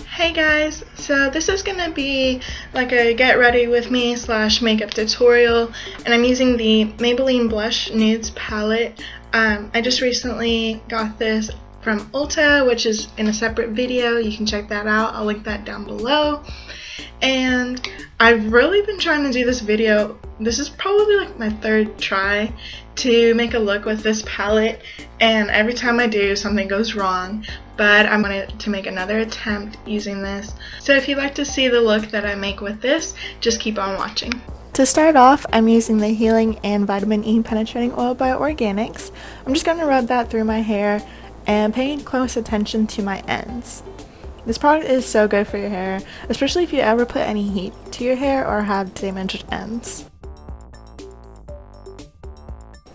Hey guys, so this is gonna be like a get ready with me / makeup tutorial, and I'm using the Maybelline Blush Nudes palette. I just recently got this from Ulta, which is in a separate video. You can check that out. I'll link that down below. And I've really been trying to do this video. This is probably like my third try to make a look with this palette, and every time I do, something goes wrong, but I'm going to make another attempt using this. So if you'd like to see the look that I make with this, just keep on watching. To start off, I'm using the Healing and Vitamin E Penetrating Oil by Organix. I'm just going to rub that through my hair and paying close attention to my ends. This product is so good for your hair, especially if you ever put any heat to your hair or have damaged ends.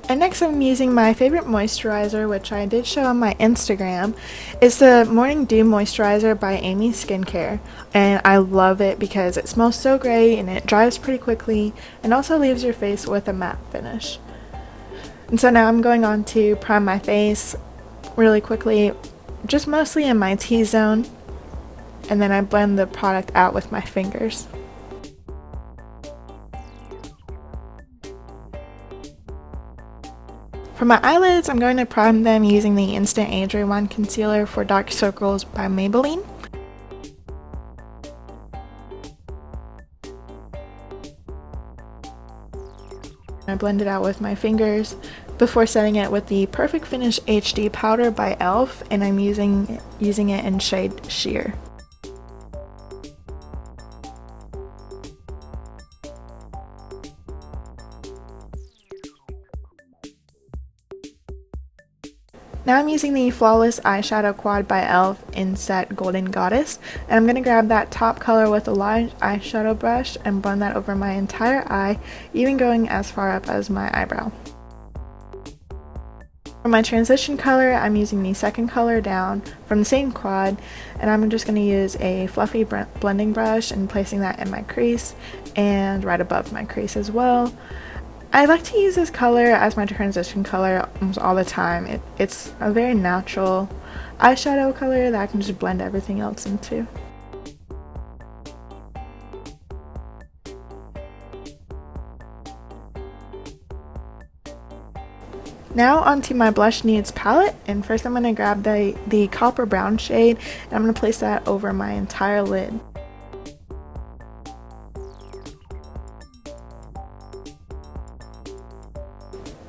And next I'm using my favorite moisturizer, which I did show on my Instagram. It's the Morning Dew Moisturizer by Amie Skincare, and I love it because it smells so great and it dries pretty quickly and also leaves your face with a matte finish. And so now I'm going on to prime my face really quickly, just mostly in my T-zone, and then I blend the product out with my fingers. For my eyelids, I'm going to prime them using the Instant Age Rewind Concealer for Dark Circles by Maybelline. I blend it out with my fingers before setting it with the Perfect Finish HD powder by e.l.f., and I'm using it in shade Sheer. Now I'm using the Flawless Eyeshadow Quad by e.l.f. in set Golden Goddess, and I'm going to grab that top color with a large eyeshadow brush and blend that over my entire eye, even going as far up as my eyebrow. For my transition color, I'm using the second color down from the same quad, and I'm just going to use a fluffy blending brush and placing that in my crease and right above my crease as well. I like to use this color as my transition color almost all the time. It's a very natural eyeshadow color that I can just blend everything else into. Now onto my Blush Nudes palette, and first I'm going to grab the copper brown shade, and I'm going to place that over my entire lid.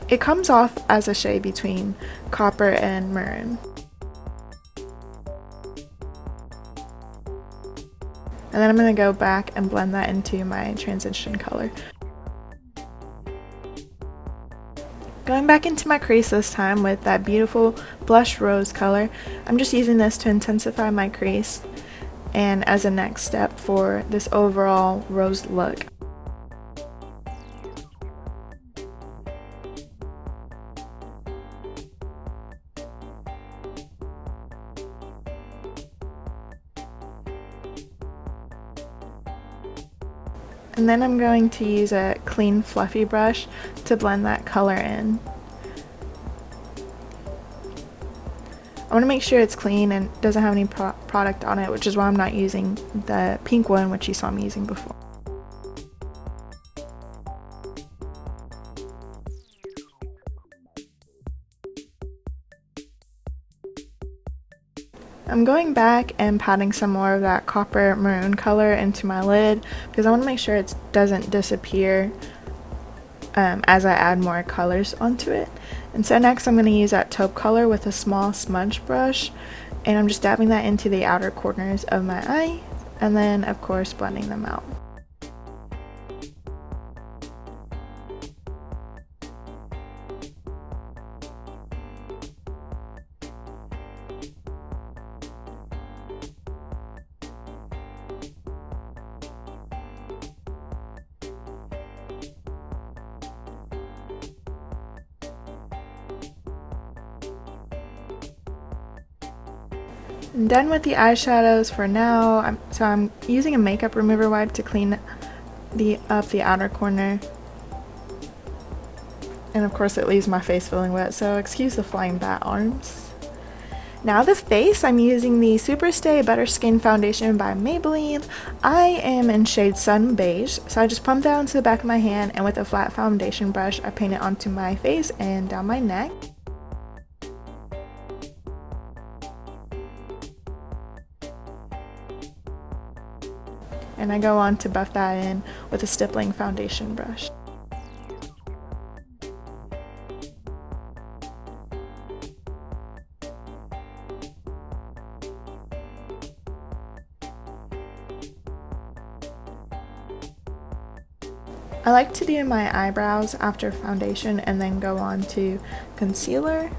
It comes off as a shade between copper and maroon. And then I'm going to go back and blend that into my transition color. Going back into my crease this time with that beautiful blush rose color, I'm just using this to intensify my crease and as a next step for this overall rose look. And then I'm going to use a clean fluffy brush to blend that color in. I want to make sure it's clean and doesn't have any product on it, which is why I'm not using the pink one, which you saw me using before. I'm going back and patting some more of that copper maroon color into my lid because I want to make sure it doesn't disappear as I add more colors onto it. And so next I'm going to use that taupe color with a small smudge brush, and I'm just dabbing that into the outer corners of my eye, and then of course blending them out. I'm done with the eyeshadows for now, I'm using a makeup remover wipe to clean up the outer corner. And of course it leaves my face feeling wet, so excuse the flying bat arms. Now the face, I'm using the SuperStay Better Skin Foundation by Maybelline. I am in shade Sun Beige, so I just pump that onto the back of my hand, and with a flat foundation brush, I paint it onto my face and down my neck. And I go on to buff that in with a stippling foundation brush. I like to do my eyebrows after foundation and then go on to concealer.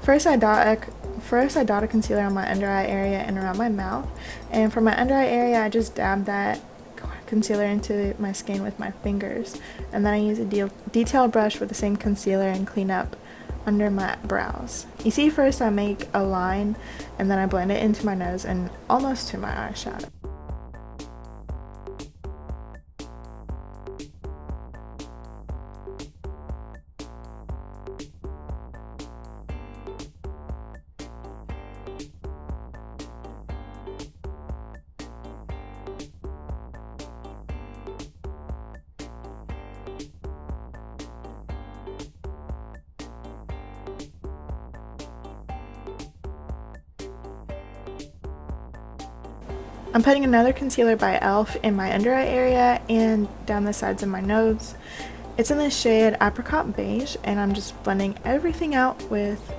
First I dot a concealer on my under eye area and around my mouth, and for my under eye area I just dab that concealer into my skin with my fingers, and then I use a detailed brush with the same concealer and clean up under my brows. You see, first I make a line and then I blend it into my nose and almost to my eyeshadow. I'm putting another concealer by e.l.f. in my under eye area and down the sides of my nose. It's in the shade Apricot Beige, and I'm just blending everything out with,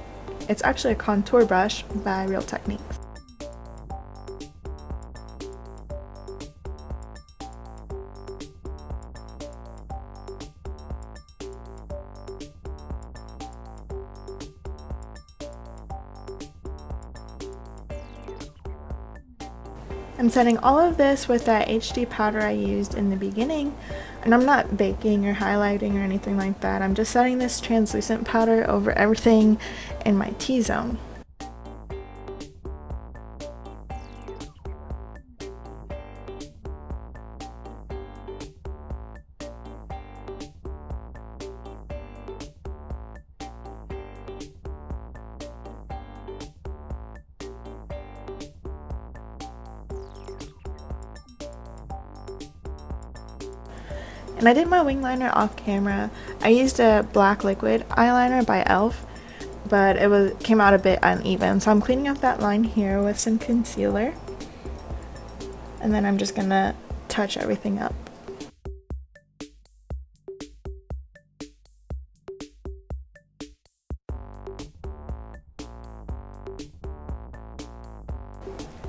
it's actually a contour brush by Real Techniques. I'm setting all of this with that HD powder I used in the beginning, and I'm not baking or highlighting or anything like that. I'm just setting this translucent powder over everything in my T-zone. And I did my wing liner off camera. I used a black liquid eyeliner by e.l.f., but it came out a bit uneven, so I'm cleaning up that line here with some concealer, and then I'm just gonna touch everything up.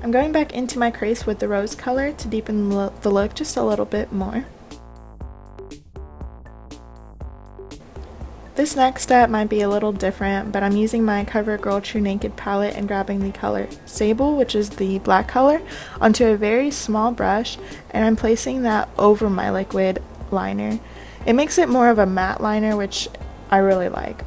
I'm going back into my crease with the rose color to deepen the look just a little bit more. This next step might be a little different, but I'm using my CoverGirl TruNaked palette and grabbing the color Sable, which is the black color, onto a very small brush, and I'm placing that over my liquid liner. It makes it more of a matte liner, which I really like.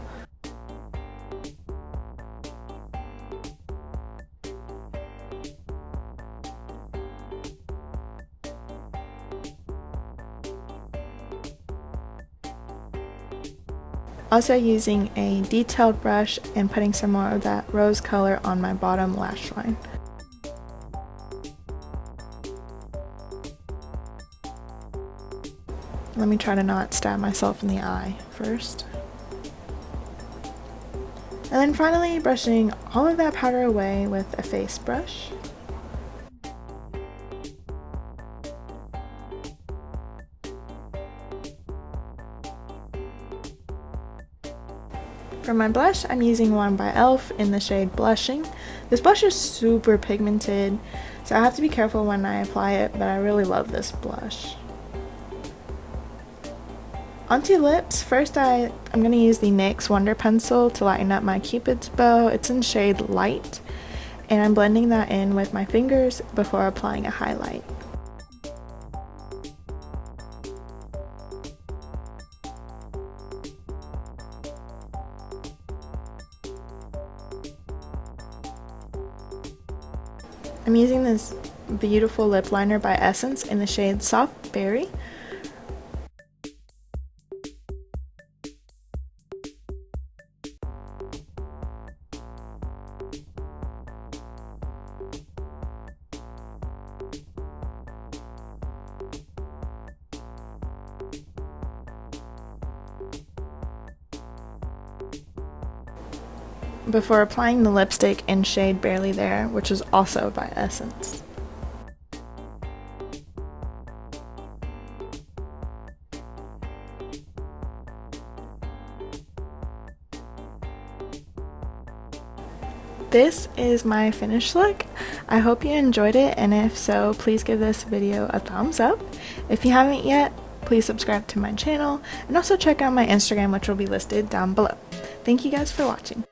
Also using a detailed brush and putting some more of that rose color on my bottom lash line. Let me try to not stab myself in the eye first. And then finally brushing all of that powder away with a face brush. For my blush, I'm using one by e.l.f. in the shade Blushing. This blush is super pigmented, so I have to be careful when I apply it, but I really love this blush. Onto lips, first I'm going to use the NYX Wonder Pencil to lighten up my Cupid's bow. It's in shade Light, and I'm blending that in with my fingers before applying a highlight. I'm using this beautiful lip liner by Essence in the shade Soft Berry. before applying the lipstick in shade Barely There, which is also by Essence. This is my finished look. I hope you enjoyed it, and if so, please give this video a thumbs up. If you haven't yet, please subscribe to my channel, and also check out my Instagram, which will be listed down below. Thank you guys for watching.